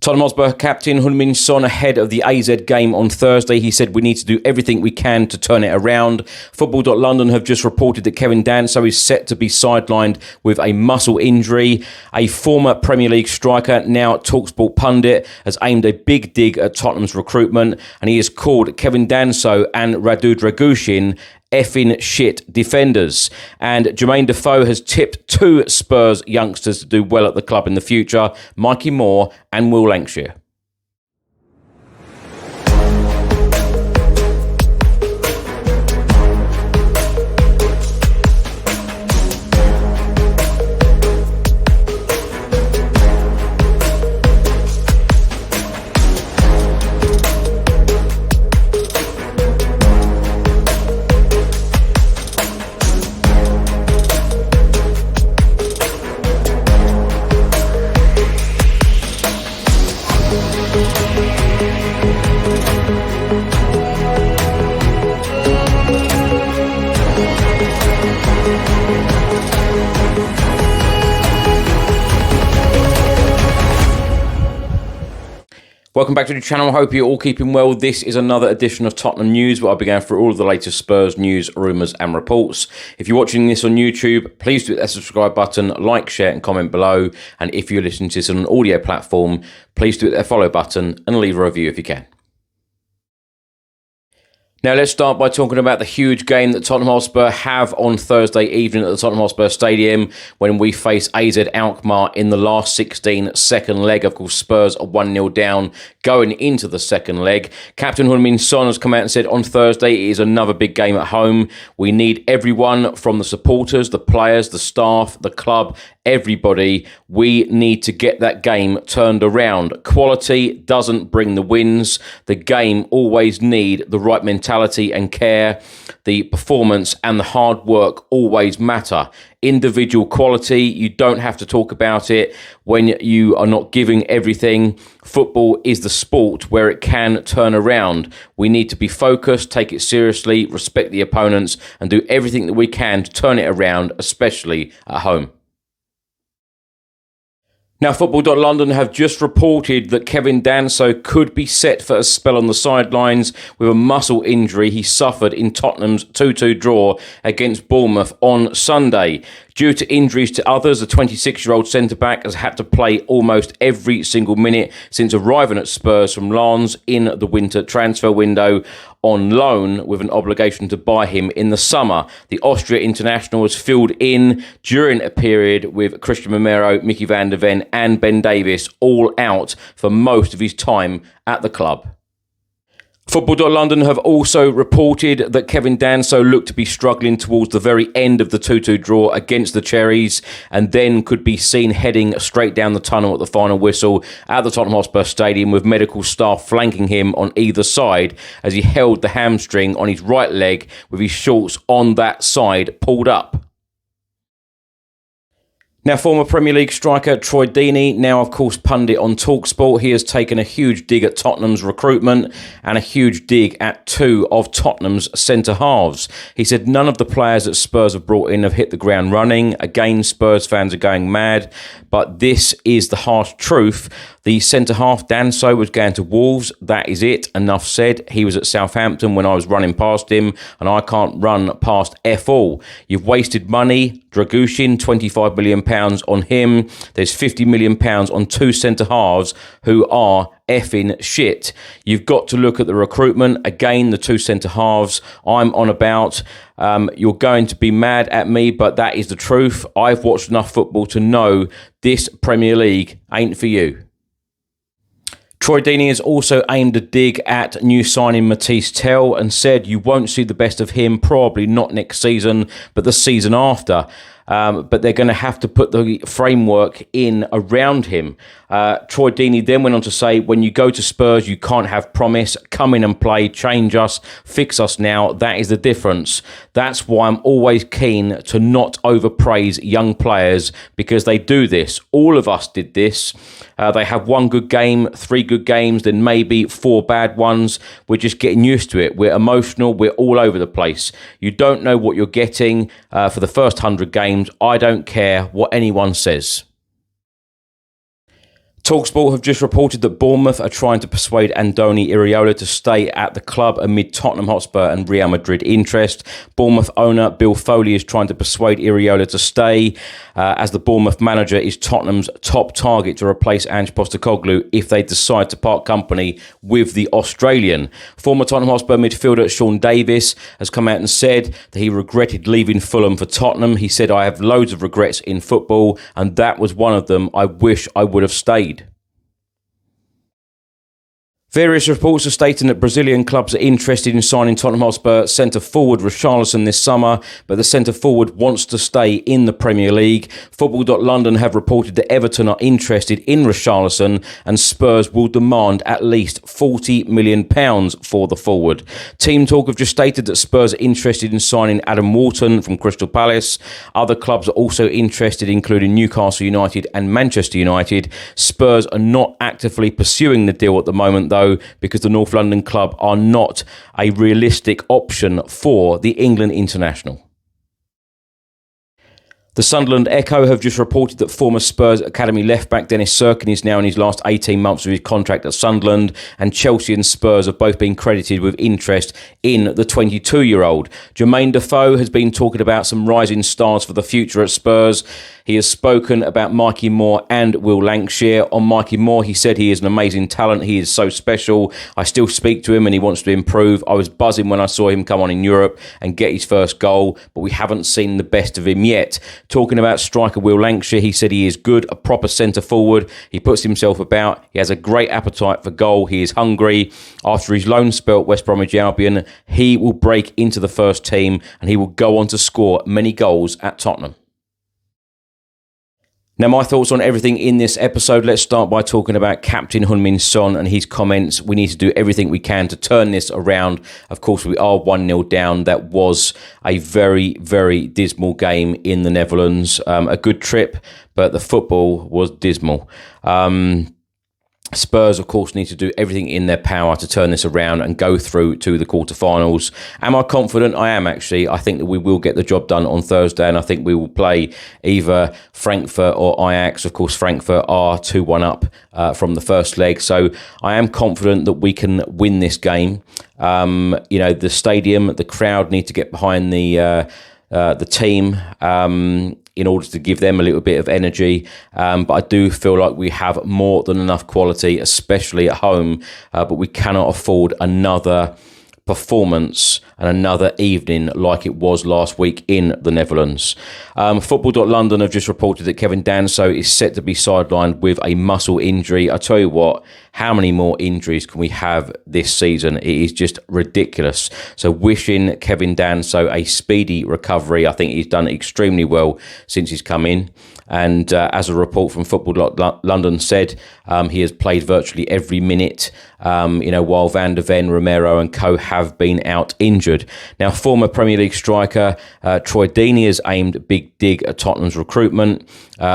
Tottenham Hotspur captain Heung-min Son ahead of the AZ game on Thursday. He said we need to do everything we can to turn it around. Football.London have just reported that Kevin Danso is set to be sidelined with a muscle injury. A former Premier League striker, now TalkSport pundit, has aimed a big dig at Tottenham's recruitment, and he has called Kevin Danso and Radu Dragusin effing shit defenders. And Jermaine Defoe has tipped two Spurs youngsters to do well at the club in the future, Mikey Moore and Will Lancashire. Welcome back to the channel. I hope you're all keeping well. This is another edition of Tottenham News, where I'll be going through all of the latest Spurs news, rumours and reports. If you're watching this on YouTube, please do hit that subscribe button, like, share and comment below. And if you're listening to this on an audio platform, please do hit that follow button and leave a review if you can. Now, let's start by talking about the huge game that Tottenham Hotspur have on Thursday evening at the Tottenham Hotspur Stadium when we face AZ Alkmaar in the last 16 second leg. Of course, Spurs are 1-0 down going into the second leg. Captain Heung-min Son has come out and said on Thursday it is another big game at home. We need everyone from the supporters, the players, the staff, the club, everybody. We need to get that game turned around. Quality doesn't bring the wins. The game always need the right mentality and care. The performance and the hard work always matter. Individual quality, you don't have to talk about it when you are not giving everything. Football is the sport where it can turn around. We need to be focused, take it seriously, respect the opponents, and do everything that we can to turn it around, especially at home. Now, Football.London have just reported that Kevin Danso could be set for a spell on the sidelines with a muscle injury he suffered in Tottenham's 2-2 draw against Bournemouth on Sunday. Due to injuries to others, the 26-year-old centre-back has had to play almost every single minute since arriving at Spurs from Lens in the winter transfer window on loan, with an obligation to buy him in the summer. The Austria international was filled in during a period with Christian Romero, Mickey van der Ven and Ben Davies all out for most of his time at the club. Football.London have also reported that Kevin Danso looked to be struggling towards the very end of the 2-2 draw against the Cherries, and then could be seen heading straight down the tunnel at the final whistle at the Tottenham Hotspur Stadium, with medical staff flanking him on either side as he held the hamstring on his right leg with his shorts on that side pulled up. Now, former Premier League striker Troy Deeney, now of course pundit on TalkSport, he has taken a huge dig at Tottenham's recruitment and a huge dig at two of Tottenham's centre-halves. He said none of the players that Spurs have brought in have hit the ground running. Again, Spurs fans are going mad, but this is the harsh truth. The centre-half, Danso, was going to Wolves. That is it. Enough said. He was at Southampton when I was running past him, and I can't run past F all. You've wasted money. Dragusin, £25 million on him. There's £50 million on two centre-halves who are effing shit. You've got to look at the recruitment. Again, the two centre-halves I'm on about. You're going to be mad at me, but that is the truth. I've watched enough football to know this Premier League ain't for you. Troy Deeney has also aimed a dig at new signing Matisse Tell and said you won't see the best of him, probably not next season, but the season after. But they're going to have to put the framework in around him. Troy Deeney then went on to say, when you go to Spurs, you can't have promise. Come in and play, change us, fix us now. That is the difference. That's why I'm always keen to not overpraise young players, because they do this. All of us did this. They have one good game, 3 good games, then maybe 4 bad ones. We're just getting used to it. We're emotional. We're all over the place. You don't know what you're getting for the first 100 games. I don't care what anyone says. TalkSport have just reported that Bournemouth are trying to persuade Andoni Iraola to stay at the club amid Tottenham Hotspur and Real Madrid interest. Bournemouth owner Bill Foley is trying to persuade Iraola to stay as the Bournemouth manager is Tottenham's top target to replace Ange Postecoglou if they decide to part company with the Australian. Former Tottenham Hotspur midfielder Sean Davis has come out and said that he regretted leaving Fulham for Tottenham. He said, "I have loads of regrets in football and that was one of them. I wish I would have stayed." Various reports are stating that Brazilian clubs are interested in signing Tottenham Hotspur centre-forward Richarlison this summer, but the centre-forward wants to stay in the Premier League. Football.London have reported that Everton are interested in Richarlison and Spurs will demand at least £40 million for the forward. Team Talk have just stated that Spurs are interested in signing Adam Wharton from Crystal Palace. Other clubs are also interested, including Newcastle United and Manchester United. Spurs are not actively pursuing the deal at the moment, though, because the North London club are not a realistic option for the England international. The Sunderland Echo have just reported that former Spurs Academy left-back Dennis Serkin is now in his last 18 months of his contract at Sunderland, and Chelsea and Spurs have both been credited with interest in the 22-year-old. Jermaine Defoe has been talking about some rising stars for the future at Spurs. He has spoken about Mikey Moore and Will Lancashire. On Mikey Moore, he said he is an amazing talent. He is so special. I still speak to him and he wants to improve. I was buzzing when I saw him come on in Europe and get his first goal, but we haven't seen the best of him yet. Talking about striker Will Lancashire, he said he is good, a proper centre-forward. He puts himself about. He has a great appetite for goal. He is hungry. After his loan spell at West Bromwich Albion, he will break into the first team and he will go on to score many goals at Tottenham. Now, my thoughts on everything in this episode. Let's start by talking about Captain Heung-min Son and his comments. We need to do everything we can to turn this around. Of course, we are 1-0 down. That was a very, very dismal game in the Netherlands. A good trip, but the football was dismal. Spurs, of course, need to do everything in their power to turn this around and go through to the quarterfinals. Am I confident? I am, actually. I think that we will get the job done on Thursday, and I think we will play either Frankfurt or Ajax. Of course, Frankfurt are 2-1 up from the first leg, so I am confident that we can win this game. The stadium, the crowd need to get behind the team in order to give them a little bit of energy. But I do feel like we have more than enough quality, especially at home. But we cannot afford another performance and another evening like it was last week in the Netherlands. Football.London have just reported that Kevin Danso is set to be sidelined with a muscle injury. I tell you what, how many more injuries can we have this season? It is just ridiculous. So wishing Kevin Danso a speedy recovery. I think he's done extremely well since he's come in. And as a report from Football.London said, he has played virtually every minute, while Van der Ven, Romero and co have been out injured. Now, former Premier League striker Troy Deeney has aimed a big dig at Tottenham's recruitment,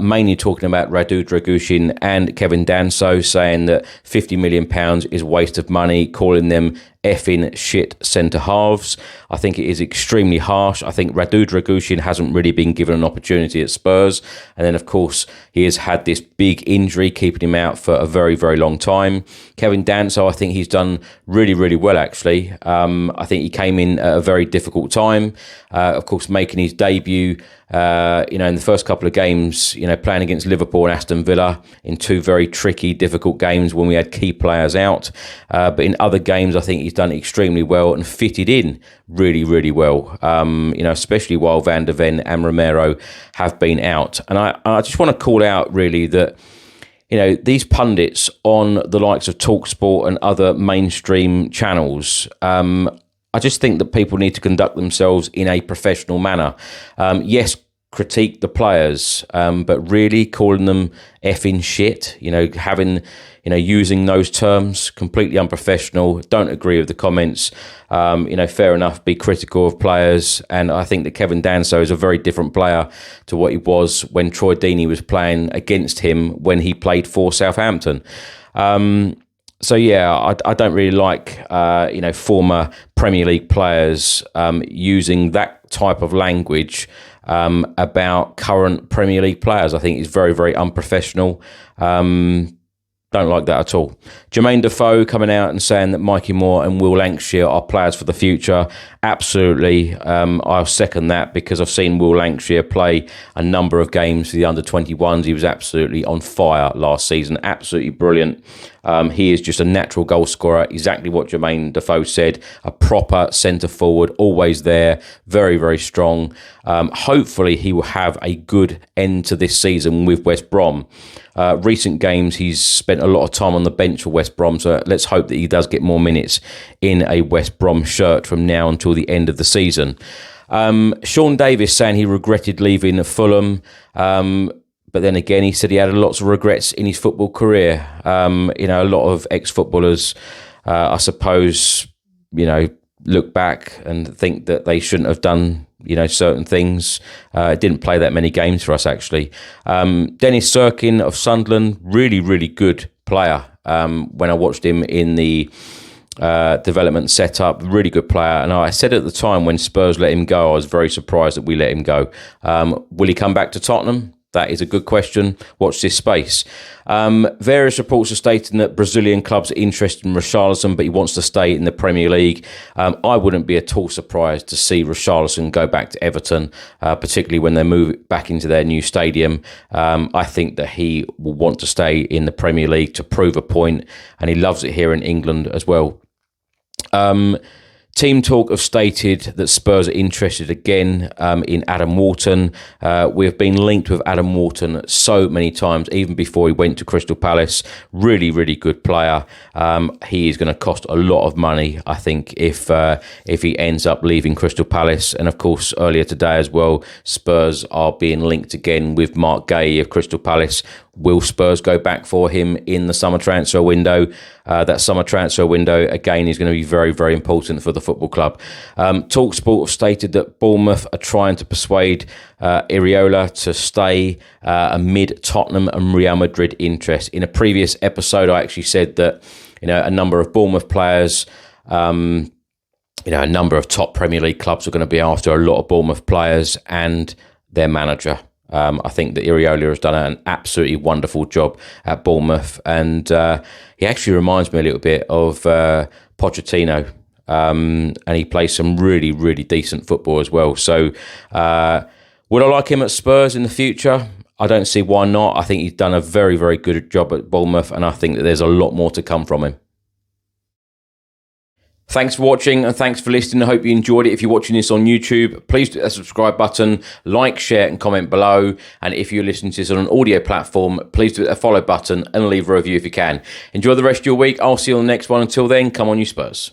mainly talking about Radu Dragushin and Kevin Danso, saying that £50 million is a waste of money, calling them effing shit centre-halves. I think it is extremely harsh. I think Radu Dragushin hasn't really been given an opportunity at Spurs. And then, of course, he has had this big injury keeping him out for a very, very long time. Kevin Danso, I think he's done really, really well, actually. I think he came in at a very difficult time. Of course, making his debut, in the first couple of games, playing against Liverpool and Aston Villa in two very tricky, difficult games when we had key players out. But in other games, I think he's done extremely well and fitted in really, really well, especially while Van der Ven and Romero have been out. And I just want to call out, really, that these pundits on the likes of TalkSport and other mainstream channels, I just think that people need to conduct themselves in a professional manner. Yes, critique the players, but really calling them effing shit, using those terms, completely unprofessional. Don't agree with the comments. Fair enough, be critical of players. And I think that Kevin Danso is a very different player to what he was when Troy Deeney was playing against him when he played for Southampton. So, yeah, I don't really like, former Premier League players using that type of language about current Premier League players. I think it's very, very unprofessional. Don't like that at all. Jermaine Defoe coming out and saying that Mikey Moore and Will Lancashire are players for the future. Absolutely. I'll second that because I've seen Will Lancashire play a number of games for the under-21s. He was absolutely on fire last season. Absolutely brilliant. He is just a natural goal scorer. Exactly what Jermaine Defoe said. A proper centre forward, always there. Very, very strong. Hopefully he will have a good end to this season with West Brom. Recent games, he's spent a lot of time on the bench for West Brom, so let's hope that he does get more minutes in a West Brom shirt from now until the end of the season. Sean Davis saying he regretted leaving Fulham, but then again, he said he had lots of regrets in his football career. A lot of ex-footballers, I suppose, look back and think that they shouldn't have done certain things. Didn't play that many games for us, actually. Dennis Sirkin of Sunderland, really, really good player. When I watched him in the development setup, really good player. And I said at the time when Spurs let him go, I was very surprised that we let him go. Will he come back to Tottenham? That is a good question. Watch this space. Various reports are stating that Brazilian clubs are interested in Richarlison, but he wants to stay in the Premier League. I wouldn't be at all surprised to see Richarlison go back to Everton, particularly when they move back into their new stadium. I think that he will want to stay in the Premier League to prove a point, and he loves it here in England as well. Team Talk have stated that Spurs are interested again in Adam Wharton. We have been linked with Adam Wharton so many times, even before he went to Crystal Palace. Really, really good player. He is going to cost a lot of money, I think, if he ends up leaving Crystal Palace. And of course, earlier today as well, Spurs are being linked again with Mark Gay of Crystal Palace. Will Spurs go back for him in the summer transfer window? That summer transfer window, again, is going to be very, very important for the football club. TalkSport have stated that Bournemouth are trying to persuade Iriola to stay amid Tottenham and Real Madrid interest. In a previous episode, I actually said that a number of Bournemouth players, a number of top Premier League clubs are going to be after a lot of Bournemouth players and their manager. I think that Iriola has done an absolutely wonderful job at Bournemouth, and he actually reminds me a little bit of Pochettino, and he plays some really, really decent football as well. So would I like him at Spurs in the future? I don't see why not. I think he's done a very, very good job at Bournemouth, and I think that there's a lot more to come from him. Thanks for watching and thanks for listening. I hope you enjoyed it. If you're watching this on YouTube, please do that subscribe button, like, share and comment below. And if you're listening to this on an audio platform, please do that follow button and leave a review if you can. Enjoy the rest of your week. I'll see you on the next one. Until then, come on you Spurs.